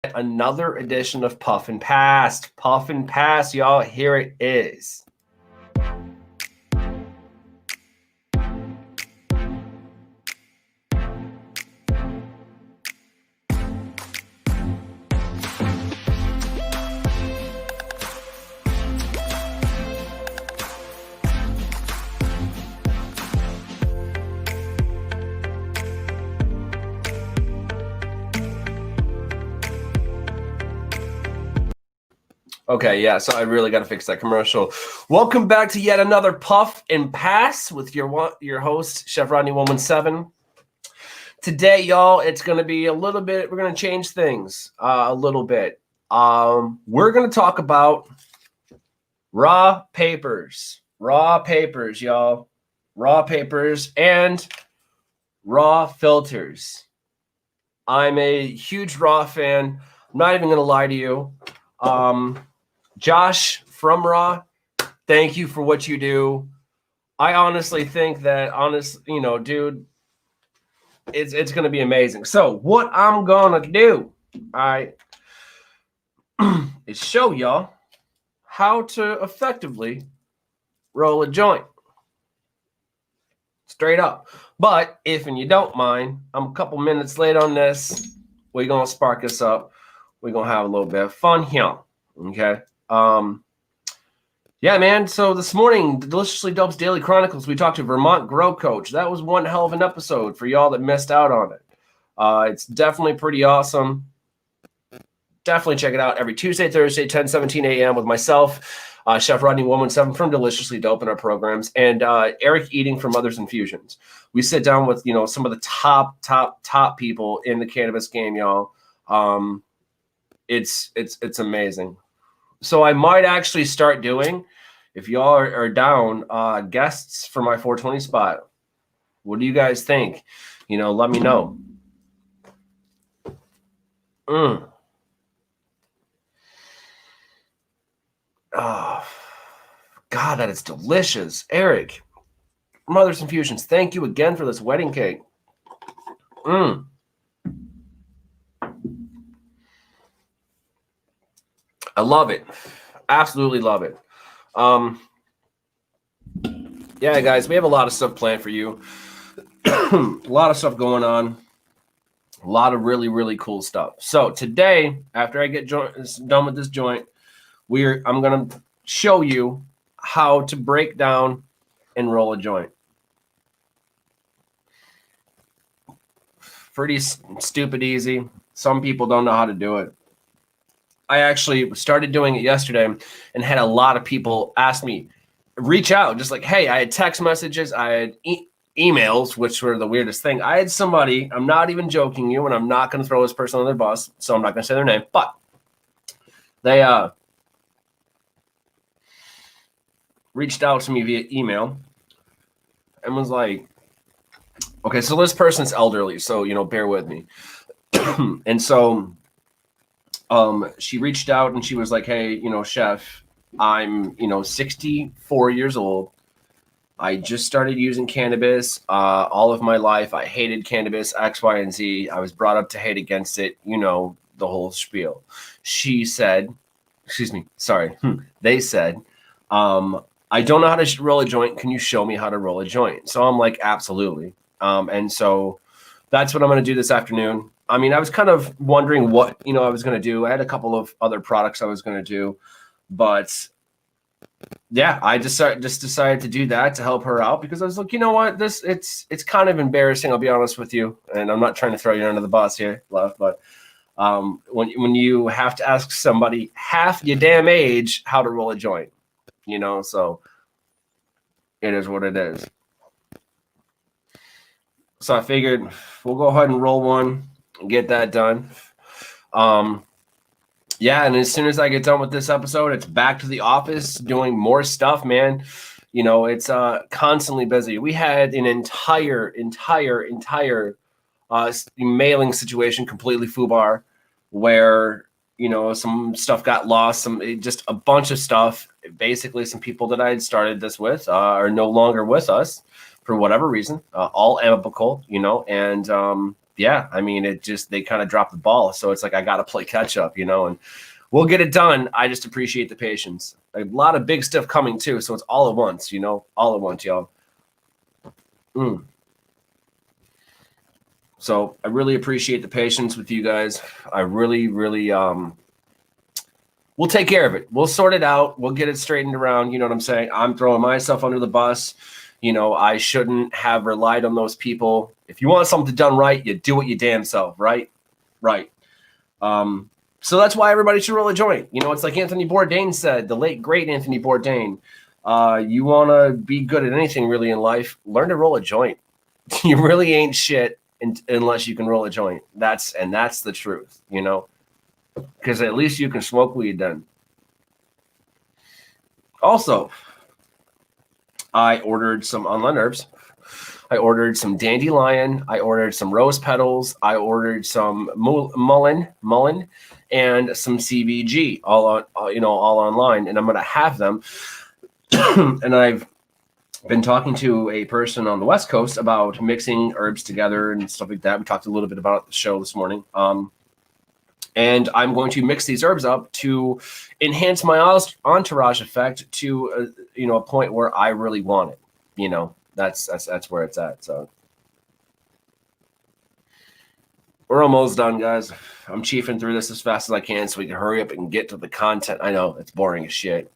Another edition of Puff and Pass. Puff and Pass, y'all. Here it is. Okay, yeah, so I really got to fix that commercial. Welcome back to yet another Puff and Pass with your host, Chef Rodney 117. Today, y'all, it's going to be a little bit, we're going to change things a little bit. We're going to talk about raw papers, y'all. Raw papers and raw filters. I'm a huge raw fan. I'm not even going to lie to you. Josh from Raw, thank you for what you do. I honestly think that, dude, it's going to be amazing. So what I'm going to do, all right, is show y'all how to effectively roll a joint. Straight up. But if you don't mind, I'm a couple minutes late on this. We're going to spark this up. We're going to have a little bit of fun here. Okay. Yeah, man. So this morning, the Deliciously Dope's Daily Chronicles, we talked to Vermont Grow Coach. That was one hell of an episode for y'all that missed out on it. It's definitely pretty awesome. Definitely check it out every Tuesday, Thursday, 10:17 a.m. with myself, Chef Rodney 117 from Deliciously Dope in our programs, and Eric Eating from Others Infusions. We sit down with, some of the top people in the cannabis game, y'all. It's amazing. So I might actually start doing, if y'all are down, guests for my 420 spot. What do you guys think? Let me know. Oh, God, that is delicious. Eric, Mother's Infusions, thank you again for this wedding cake. I love it. Absolutely love it. Yeah, guys, we have a lot of stuff planned for you. A lot of stuff going on. A lot of really, really cool stuff. So today, after I get done with this joint, I'm going to show you how to break down and roll a joint. Pretty stupid easy. Some people don't know how to do it. I actually started doing it yesterday and had a lot of people ask me, reach out, just like, hey, I had text messages, I had emails, which were the weirdest thing. I had somebody, I'm not even joking you, and I'm not going to throw this person on their bus, so I'm not going to say their name, but they reached out to me via email and was like, okay, so this person's elderly, so, bear with me. And so she reached out and she was like, hey, Chef, I'm, 64 years old. I just started using cannabis all of my life. I hated cannabis, X, Y, and Z. I was brought up to hate against it, the whole spiel. She said, they said, I don't know how to roll a joint. Can you show me how to roll a joint? So I'm like, absolutely. And so that's what I'm going to do this afternoon. I mean, I was kind of wondering what, I was going to do. I had a couple of other products I was going to do, but yeah, I just decided to do that to help her out because I was like, you know what, it's kind of embarrassing. I'll be honest with you. And I'm not trying to throw you under the bus here, love, but when you have to ask somebody half your damn age how to roll a joint, so it is what it is. So I figured we'll go ahead and roll one and get that done. Yeah, and as soon as I get done with this episode, it's back to the office doing more stuff, man. It's constantly busy. We had an entire mailing situation completely FUBAR where, some stuff got lost, just a bunch of stuff. Basically, some people that I had started this with are no longer with us for whatever reason, all amicable, and yeah, I mean, they kind of dropped the ball. So it's like, I got to play catch up, and we'll get it done. I just appreciate the patience. A lot of big stuff coming too. So it's all at once, all at once, y'all. So I really appreciate the patience with you guys. I really, really, we'll take care of it. We'll sort it out. We'll get it straightened around. You know what I'm saying? I'm throwing myself under the bus. I shouldn't have relied on those people. If you want something done right, you do it your damn self, right? Right. So that's why everybody should roll a joint. It's like Anthony Bourdain said, the late, great Anthony Bourdain. You want to be good at anything really in life, learn to roll a joint. You really ain't shit unless you can roll a joint. That's the truth, because at least you can smoke weed then. Also, I ordered some online herbs. I ordered some dandelion. I ordered some rose petals. I ordered some mullein, and some CBG, all online. And I'm gonna have them. And I've been talking to a person on the West Coast about mixing herbs together and stuff like that. We talked a little bit about the show this morning. And I'm going to mix these herbs up to enhance my entourage effect to a point where I really want it. That's where it's at. So we're almost done, guys. I'm chiefing through this as fast as I can so we can hurry up and get to the content. I know it's boring as shit.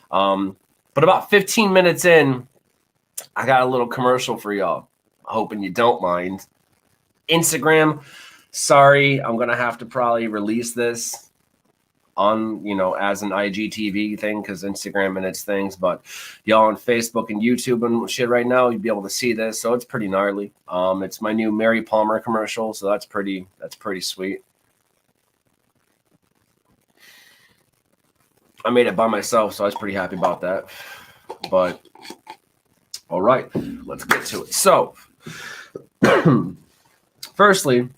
But about 15 minutes in, I got a little commercial for y'all. Hoping you don't mind. Instagram. Sorry, I'm going to have to probably release this on, as an IGTV thing because Instagram and its things. But y'all on Facebook and YouTube and shit right now, you'd be able to see this. So it's pretty gnarly. It's my new Mary Palmer commercial. So that's pretty sweet. I made it by myself, so I was pretty happy about that. But all right, let's get to it. So firstly,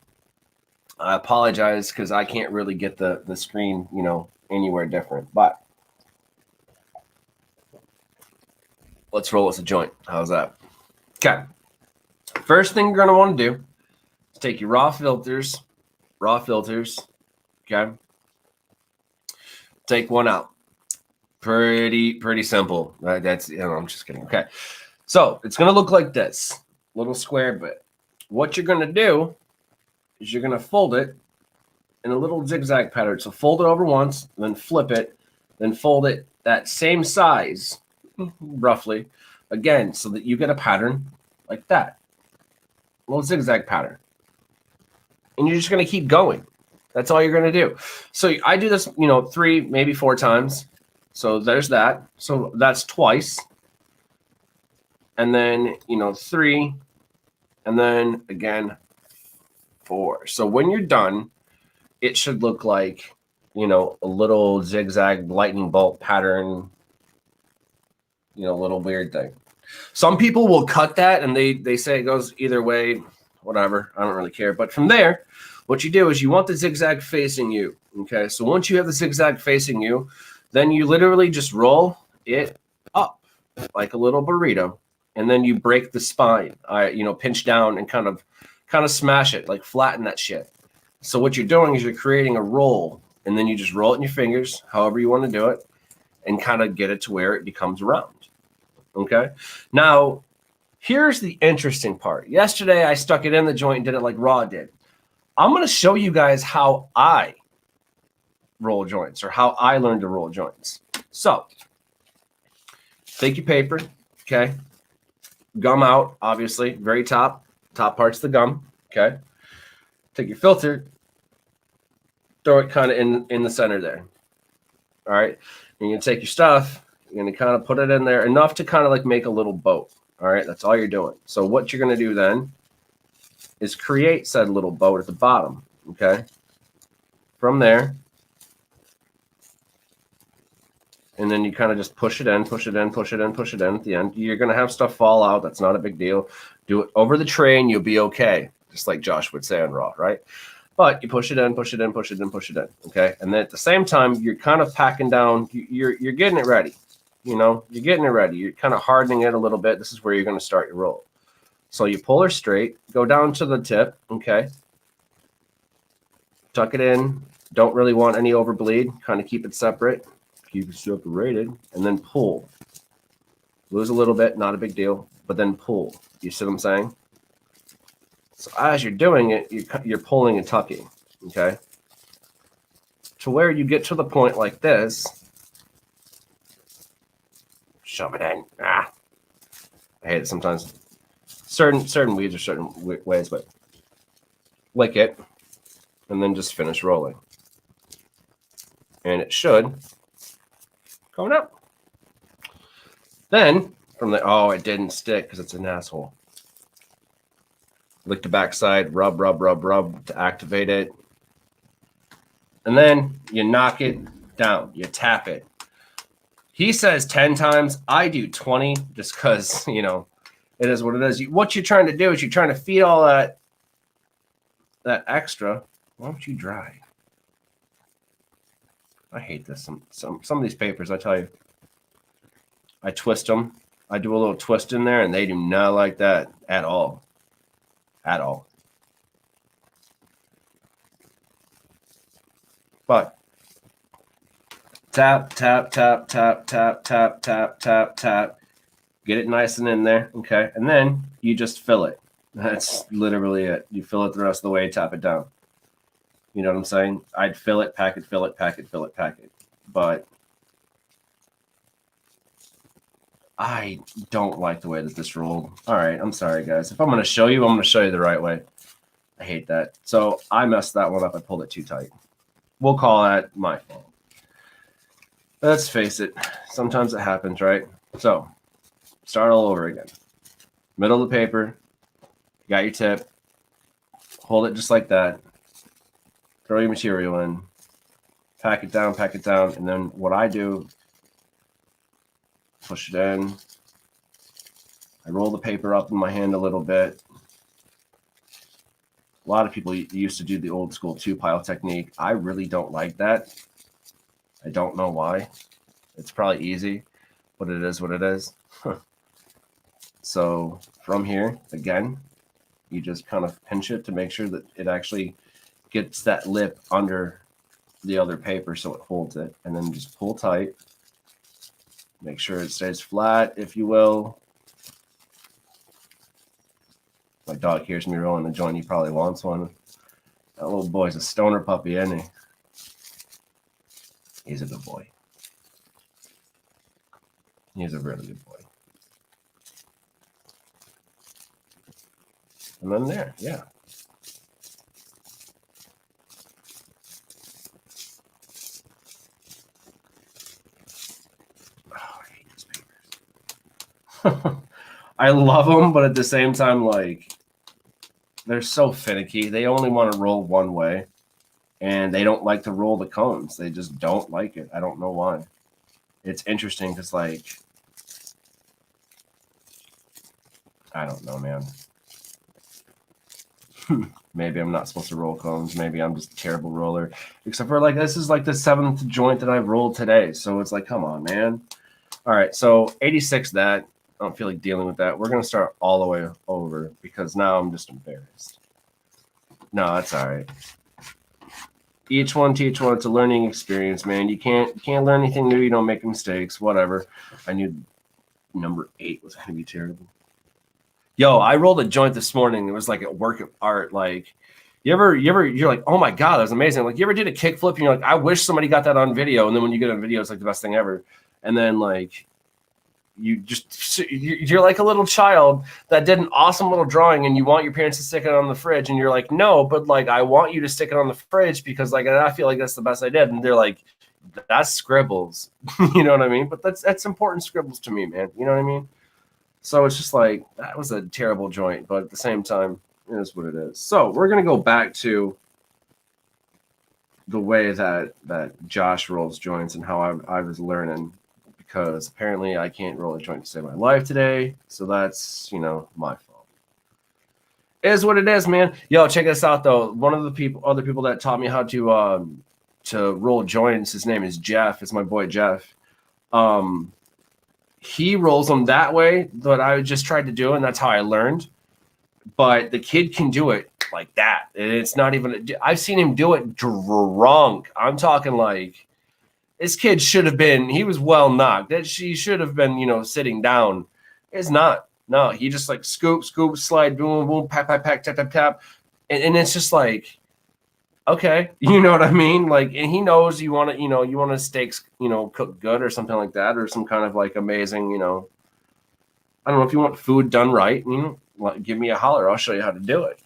I apologize because I can't really get the screen, anywhere different. But let's roll us a joint. How's that? Okay. First thing you're going to want to do is take your raw filters. Okay. Take one out. Pretty simple. That's, I'm just kidding. Okay. So it's going to look like this little square bit. What you're going to do is you're going to fold it in a little zigzag pattern. So fold it over once, then flip it, then fold it that same size, roughly, again, so that you get a pattern like that. A little zigzag pattern. And you're just going to keep going. That's all you're going to do. So I do this, 3, maybe 4 times. So there's that. So that's twice. And then, 3. And then again, 4. So when you're done, it should look like, a little zigzag lightning bolt pattern, little weird thing. Some people will cut that and they say it goes either way, whatever. I don't really care. But from there, what you do is you want the zigzag facing you. Okay. So once you have the zigzag facing you, then you literally just roll it up like a little burrito. And then you break the spine, pinch down and kind of smash it, like flatten that shit. So what you're doing is you're creating a roll, and then you just roll it in your fingers, however you want to do it, and kind of get it to where it becomes round. Okay? Now, here's the interesting part. Yesterday, I stuck it in the joint and did it like Raw did. I'm going to show you guys how I roll joints or how I learned to roll joints. So, take your paper, okay? Gum out, obviously, very top part's the gum, okay? Take your filter, throw it kind of in the center there. All right, you're gonna take your stuff, you're gonna kind of put it in there enough to kind of like make a little boat. All right, that's all you're doing. So what you're gonna do then is create said little boat at the bottom, okay? From there, and then you kind of just push it in at the end. You're going to have stuff fall out. That's not a big deal. Do it over the tray and you'll be okay. Just like Josh would say on Raw, right? But you push it in. Okay. And then at the same time, you're kind of packing down. You're getting it ready. You're getting it ready. You're kind of hardening it a little bit. This is where you're going to start your roll. So you pull her straight, go down to the tip. Okay. tuck it in. Don't really want any overbleed. Kind of keep it separate. Keep it separated. And then pull. Lose a little bit, not a big deal. But then pull. You see what I'm saying? So as you're doing it, you're pulling and tucking. Okay? To where you get to the point like this. Shove it in. I hate it sometimes. Certain weeds are certain ways, but lick it and then just finish rolling. And it should come out. Then from the it didn't stick because it's an asshole. Lick the backside, rub to activate it. And then you knock it down. You tap it. He says 10 times. I do 20 just because, you know, it is what it is. What you're trying to do is you're trying to feed all that extra. Why don't you dry? I hate this. Some of these papers, I tell you. I twist them. I do a little twist in there, and they do not like that at all. At all. But tap, tap, tap, tap, tap, tap, tap, tap, tap. Get it nice and in there, okay? And then you just fill it. That's literally it. You fill it the rest of the way, tap it down. You know what I'm saying? I'd fill it, pack it, fill it, pack it, fill it, pack it. But I don't like the way that this rolled. All right, I'm sorry, guys. If I'm going to show you, I'm going to show you the right way. I hate that. So I messed that one up. I pulled it too tight. We'll call that my fault. Let's face it. Sometimes it happens, right? So start all over again. Middle of the paper. You got your tip. Hold it just like that. Throw your material in. Pack it down, and then what I do, push it in. I roll the paper up in my hand a little bit. A lot of people used to do the old school 2-pile technique. I really don't like that. I don't know why. It's probably easy, but it is what it is. So from here, again, you just kind of pinch it to make sure that it actually gets that lip under the other paper so it holds it, and then just pull tight. Make sure it stays flat, if you will. My dog hears me rolling the joint. He probably wants one. That little boy's a stoner puppy, isn't he? He's a good boy. He's a really good boy. And then there, yeah. I love them, but at the same time, like, they're so finicky. They only want to roll one way, and they don't like to roll the cones. They just don't like it. I don't know why. It's interesting because, like, I don't know, man. Maybe I'm not supposed to roll cones. Maybe I'm just a terrible roller. Except for, like, this is like the 7th joint that I've rolled today. So it's like, come on, man. All right, so 86 that. I don't feel like dealing with that. We're going to start all the way over because now I'm just embarrassed. No, that's all right. Each one teach one. It's a learning experience, man. You can't learn anything new. You don't make mistakes. Whatever. I knew number 8 was going to be terrible. Yo, I rolled a joint this morning. It was like a work of art. Like, you're like, oh my God, that was amazing. Like, you ever did a kickflip and you're like, I wish somebody got that on video. And then when you get on video, it's like the best thing ever. And then, like, you're like a little child that did an awesome little drawing and you want your parents to stick it on the fridge. And you're like, no, but like, I want you to stick it on the fridge because like, I feel like that's the best I did. And they're like, that's scribbles. You know what I mean? But that's important scribbles to me, man. You know what I mean? So it's just like, that was a terrible joint, but at the same time, it is what it is. So we're going to go back to the way that Josh rolls joints and how I was learning, because apparently I can't roll a joint to save my life today. So that's, you know, my fault. It is what it is, man. Yo, check this out though. One of the other people that taught me how to roll joints, his name is Jeff. It's my boy Jeff. He rolls them that way that I just tried to do, and that's how I learned. But the kid can do it like that. And it's not even, I've seen him do it drunk. I'm talking like, this kid should have been, he was well knocked. That she should have been, sitting down. It's not. No, he just like scoop, slide, boom, boom, pack, tap, tap, tap. And it's just like, okay, you know what I mean? Like, and he knows you want to, you want a steaks, cook good or something like that, or some kind of like amazing, I don't know if you want food done right, give me a holler. I'll show you how to do it,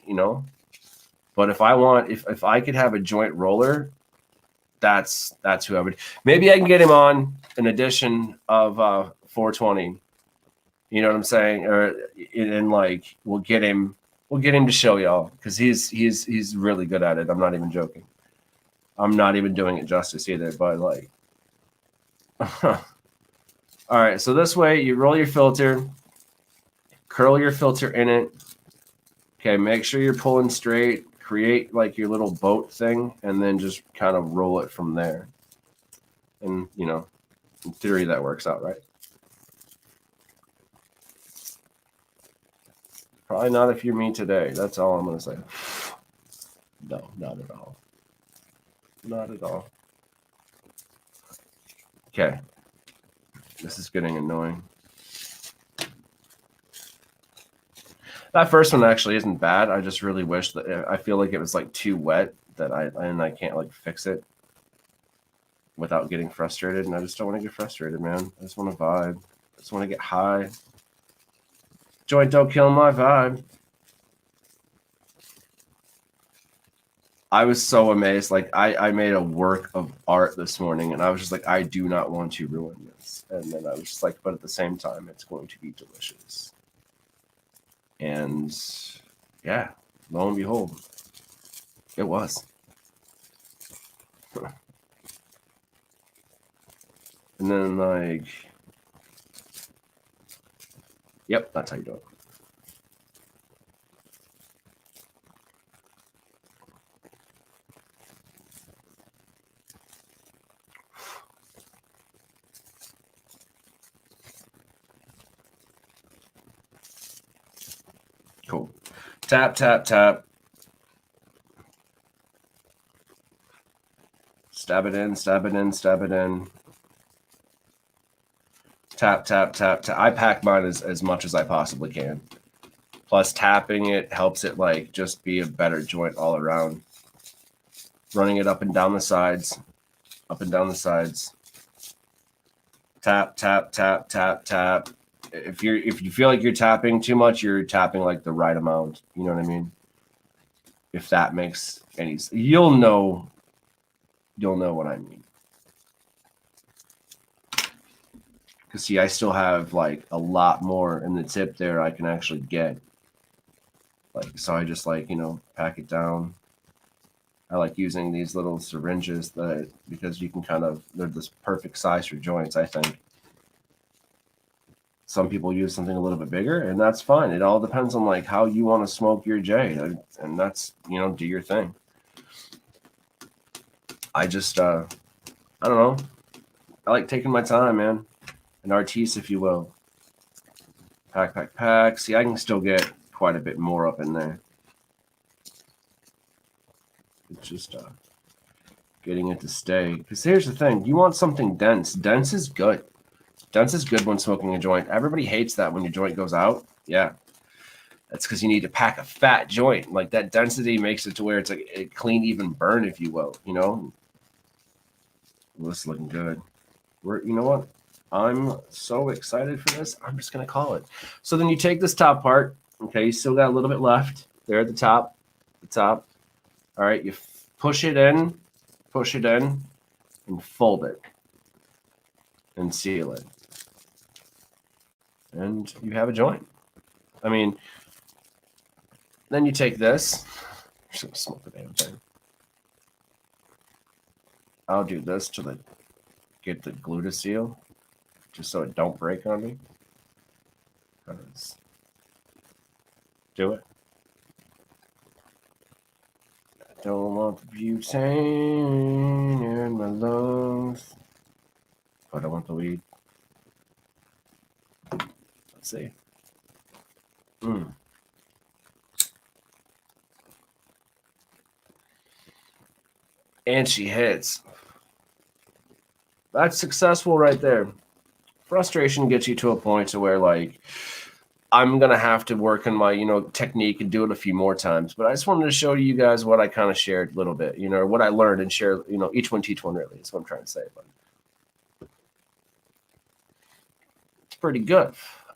But if I want, if I could have a joint roller, that's who I would. Maybe I can get him on an edition of 420. You know what I'm saying? Or and like we'll get him to show y'all because he's really good at it. I'm not even joking. I'm not even doing it justice either. But like, all right. So this way, you roll your filter, curl your filter in it. Okay, make sure you're pulling straight. Create like your little boat thing, and then just kind of roll it from there. And in theory, that works out, right? Probably not if you're me today. That's all I'm going to say. No, not at all. Not at all. Okay. This is getting annoying. That first one actually isn't bad. I just really wish that I feel like it was like too wet that I can't like fix it without getting frustrated. And I just don't want to get frustrated, man. I just want to vibe. I just want to get high. Joint don't kill my vibe. I was so amazed. Like I made a work of art this morning, and I was just like, I do not want to ruin this. And then I was just like, but at the same time, it's going to be delicious. And yeah, lo and behold, it was. And then like, yep, that's how you do it. Cool. Tap, tap, tap. Stab it in, stab it in, stab it in. Tap, tap, tap, tap. I pack mine as much as I possibly can. Plus, tapping it helps it like just be a better joint all around. Running it up and down the sides, up and down the sides. Tap, tap, tap, tap, tap. If you feel like you're tapping too much, you're tapping like the right amount. You know what I mean? If that makes any sense, you'll know what I mean. Because see, I still have like a lot more in the tip there I can actually get. Like, so I just like, pack it down. I like using these little syringes because you can they're this perfect size for joints, I think. Some people use something a little bit bigger, and that's fine. It all depends on like how you want to smoke your J, and that's, do your thing. I just, I don't know. I like taking my time, man. An artiste, if you will. Pack, pack, pack. See, I can still get quite a bit more up in there. It's just getting it to stay. Because here's the thing. You want something dense. Dense is good. Dense is good when smoking a joint. Everybody hates that when your joint goes out. Yeah. That's because you need to pack a fat joint. Like that density makes it to where it's like a clean, even burn, if you will. Well, this is looking good. You know what? I'm so excited for this. I'm just going to call it. So then you take this top part. Okay, you still got a little bit left there at the top. All right, you push it in, and fold it, and seal it. And you have a joint. I mean, then you take this. I'm just going to smoke the damn thing. I'll do this to get the glue to seal, just so it don't break on me. Do it. I don't want the butane in my lungs, but I want the weed. Let's see. And she hits. That's successful right there. Frustration gets you to a point to where, like, I'm going to have to work on my, technique and do it a few more times. But I just wanted to show you guys what I kind of shared a little bit, what I learned, and share, each one teach one, really. That's what I'm trying to say. But it's pretty good.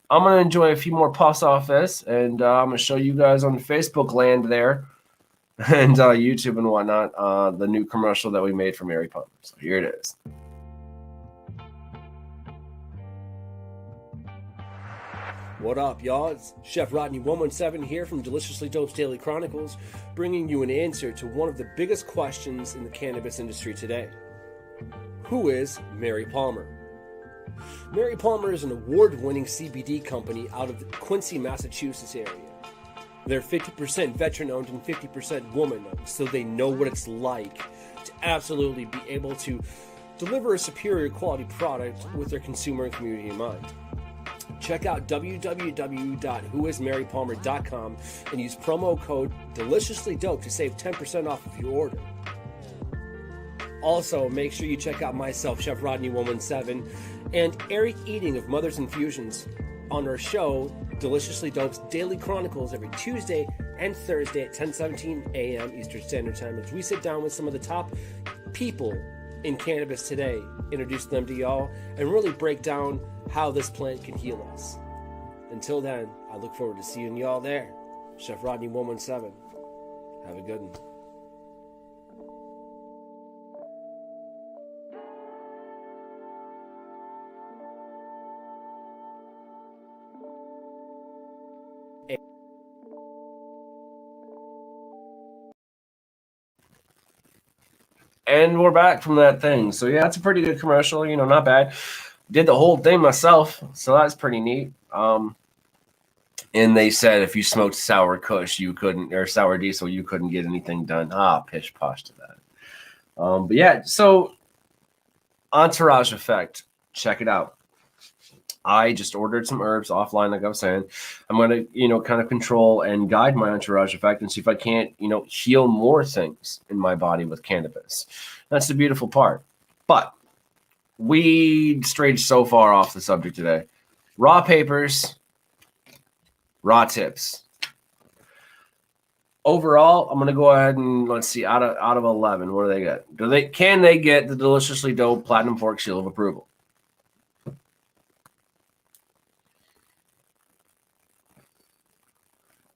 I'm going to enjoy a few more puffs off this, and I'm going to show you guys on Facebook land there and YouTube and whatnot the new commercial that we made for Mary Palmer. So here it is. What up, y'all? It's Chef Rodney 117 here from Deliciously Dope's Daily Chronicles, bringing you an answer to one of the biggest questions in the cannabis industry today. Who is Mary Palmer? Mary Palmer is an award-winning CBD company out of the Quincy, Massachusetts area. They're 50% veteran-owned and 50% woman-owned, so they know what it's like to absolutely be able to deliver a superior quality product with their consumer and community in mind. Check out www.whoismarypalmer.com and use promo code DELICIOUSLYDOPE to save 10% off of your order. Also, make sure you check out myself, Chef Rodney 117, and Eric Eating of Mother's Infusions on our show, Deliciously Dope's Daily Chronicles, every Tuesday and Thursday at 10:17 a.m. Eastern Standard Time, as we sit down with some of the top people in cannabis today, introduce them to y'all, and really break down how this plant can heal us. Until then, I look forward to seeing y'all there. Chef Rodney 117. Have a good one. And we're back from that thing. So yeah, it's a pretty good commercial, not bad. Did the whole thing myself, so that's pretty neat. And they said if you smoked sour kush, you couldn't, or sour diesel, you couldn't get anything done. Pish posh to that. But yeah, so entourage effect. Check it out. I just ordered some herbs offline, like I was saying. I'm going to, kind of control and guide my entourage effect and see if I can't, heal more things in my body with cannabis. That's the beautiful part. But we strayed so far off the subject today. Raw papers, raw tips. Overall, I'm going to go ahead and let's see, out of 11, what do they get? Can they get the Deliciously Dope Platinum Fork Seal of Approval?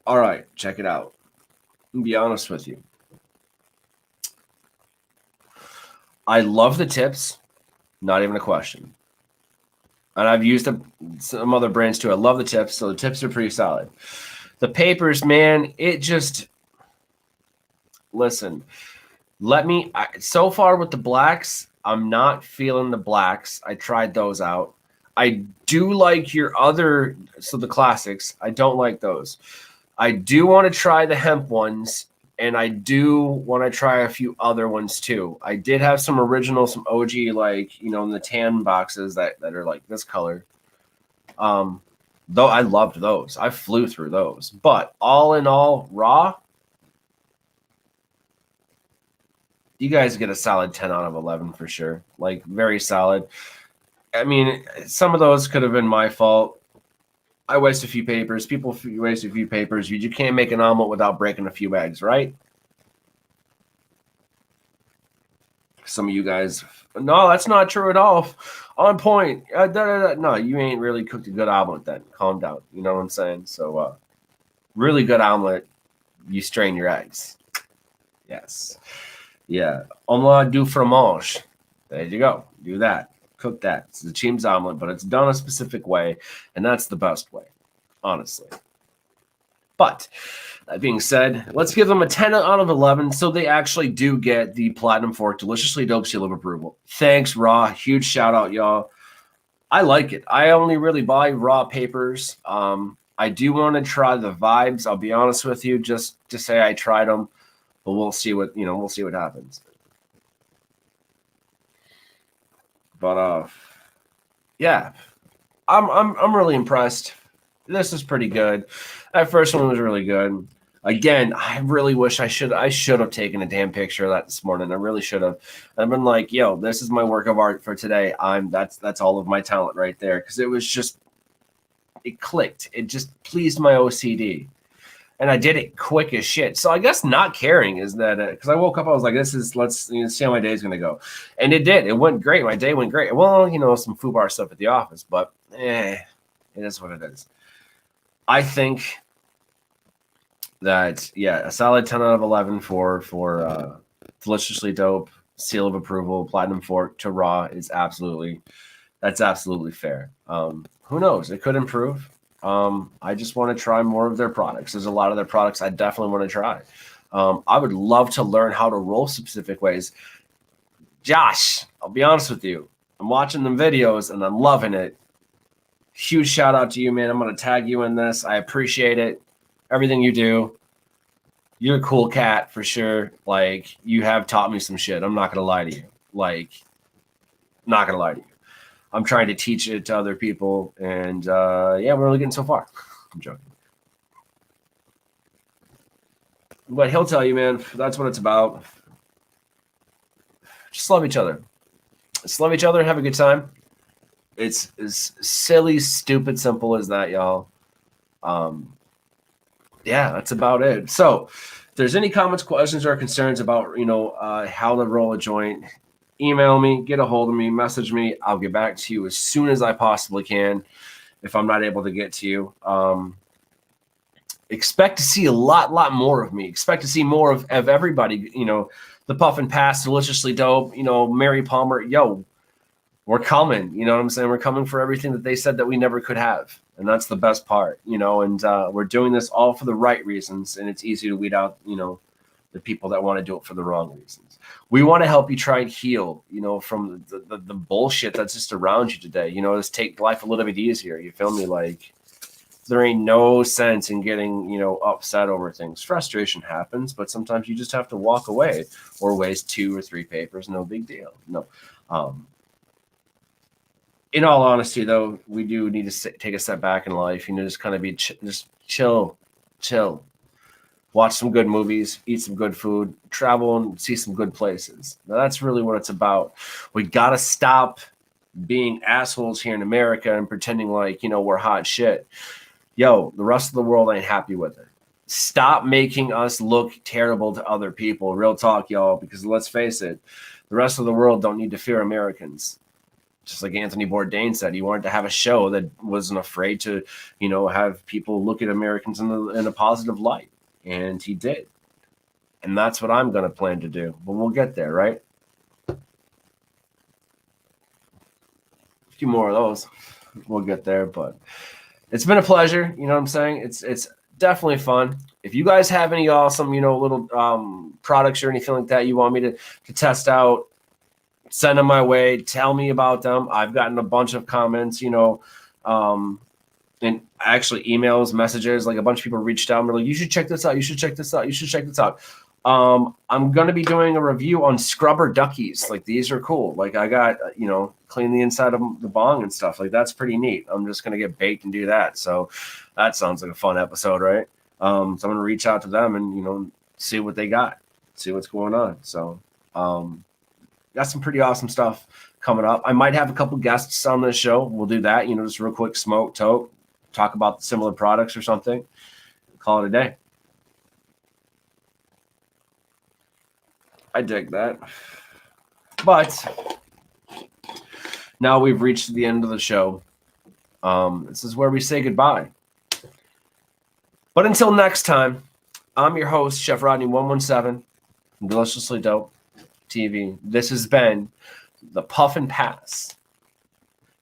All right, check it out. I'll be honest with you. I love the tips, not even a question. And I've used some other brands too. I love the tips, so the tips are pretty solid. The papers, man, listen, so far with the blacks, I'm not feeling the blacks. I tried those out. I do like your other, so the classics, I don't like those. I do want to try the hemp ones, and I do want to try a few other ones too. I did have some original, some OG, like, in the tan boxes that are like this color. Though I loved those. I flew through those. But all in all, raw, you guys get a solid 10 out of 11 for sure. Like, very solid. I mean, some of those could have been my fault. I waste a few papers. People waste a few papers. You can't make an omelet without breaking a few eggs, right? Some of you guys, no, that's not true at all. On point. No, you ain't really cooked a good omelet then. Calm down. You know what I'm saying? So, really good omelet, you strain your eggs. Yes. Yeah. Omelette du fromage. There you go. Do that. Cook that. It's the Chim's omelet, but it's done a specific way, and that's the best way, honestly. But that being said, let's give them a 10 out of 11 so they actually do get the Platinum Fork Deliciously Dope Seal of Approval. Thanks, Raw. Huge shout out, y'all. I like it. I only really buy raw papers. I do want to try the vibes. I'll be honest with you, just to say I tried them, but we'll see what happens. But yeah, I'm really impressed. This is pretty good. That first one was really good. Again, I really wish I should have taken a damn picture of that this morning. I really should have. I've been like, yo, this is my work of art for today. That's all of my talent right there. Because it was just, it clicked. It just pleased my OCD. And I did it quick as shit. So I guess not caring is that, because I woke up, I was like, let's see how my day's going to go. And it did. It went great. My day went great. Well, some FUBAR stuff at the office, but it is what it is. I think that, yeah, a solid 10 out of 11 for Deliciously Dope, seal of approval, platinum fork to raw is absolutely fair. Who knows? It could improve. I just want to try more of their products. There's a lot of their products I definitely want to try. I would love to learn how to roll specific ways. Josh, I'll be honest with you. I'm watching them videos and I'm loving it. Huge shout out to you, man. I'm going to tag you in this. I appreciate it. Everything you do. You're a cool cat for sure. Like, you have taught me some shit. I'm not going to lie to you. Like, not going to lie to you. I'm trying to teach it to other people. And yeah, we're only getting so far. I'm joking. But he'll tell you, man, that's what it's about. Just love each other. Just love each other and have a good time. It's as silly, stupid, simple as that, y'all. Yeah, that's about it. So if there's any comments, questions, or concerns about, how to roll a joint, email me, get a hold of me, message me. I'll get back to you as soon as I possibly can if I'm not able to get to you. Expect to see a lot more of me. Expect to see more of everybody, the Puff and Pass, Deliciously Dope, Mary Palmer. Yo, we're coming. You know what I'm saying? We're coming for everything that they said that we never could have. And that's the best part, and we're doing this all for the right reasons. And it's easy to weed out, the people that want to do it for the wrong reasons. We want to help you try and heal, from the bullshit that's just around you today. Just take life a little bit easier. You feel me? Like, there ain't no sense in getting, upset over things. Frustration happens, but sometimes you just have to walk away or waste 2 or 3 papers. No big deal. No. In all honesty, though, we do need to take a step back in life. Just kind of be just chill. Watch some good movies, eat some good food, travel and see some good places. Now, that's really what it's about. We got to stop being assholes here in America and pretending like, we're hot shit. Yo, the rest of the world ain't happy with it. Stop making us look terrible to other people. Real talk, y'all, because let's face it, the rest of the world don't need to fear Americans. Just like Anthony Bourdain said, he wanted to have a show that wasn't afraid to, have people look at Americans in a positive light. And he did. And that's what I'm going to plan to do. But we'll get there, right? A few more of those. We'll get there. But it's been a pleasure. You know what I'm saying? It's definitely fun. If you guys have any awesome, little products or anything like that you want me to test out, send them my way. Tell me about them. I've gotten a bunch of comments, and actually emails, messages, like a bunch of people reached out and were like, you should check this out. You should check this out. You should check this out. I'm going to be doing a review on scrubber duckies. Like, these are cool. Like, I got, clean the inside of the bong and stuff. Like, that's pretty neat. I'm just going to get baked and do that. So that sounds like a fun episode, right? So I'm going to reach out to them and, see what they got, see what's going on. So, got some pretty awesome stuff coming up. I might have a couple guests on this show. We'll do that, just real quick, smoke, toke, talk about similar products or something. Call it a day. I dig that. But now we've reached the end of the show. This is where we say goodbye. But until next time, I'm your host, Chef Rodney 117 from Deliciously Dope TV. This has been the Puff and Pass.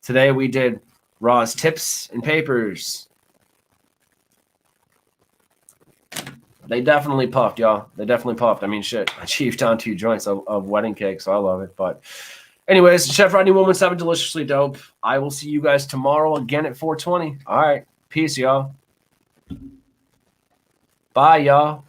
Today we did Raw's tips and papers. They definitely puffed, y'all. They definitely puffed. I mean, shit. I achieved down 2 joints of wedding cake, so I love it. But anyways, Chef Rodney 117, Deliciously Dope. I will see you guys tomorrow again at 4:20. All right. Peace, y'all. Bye, y'all.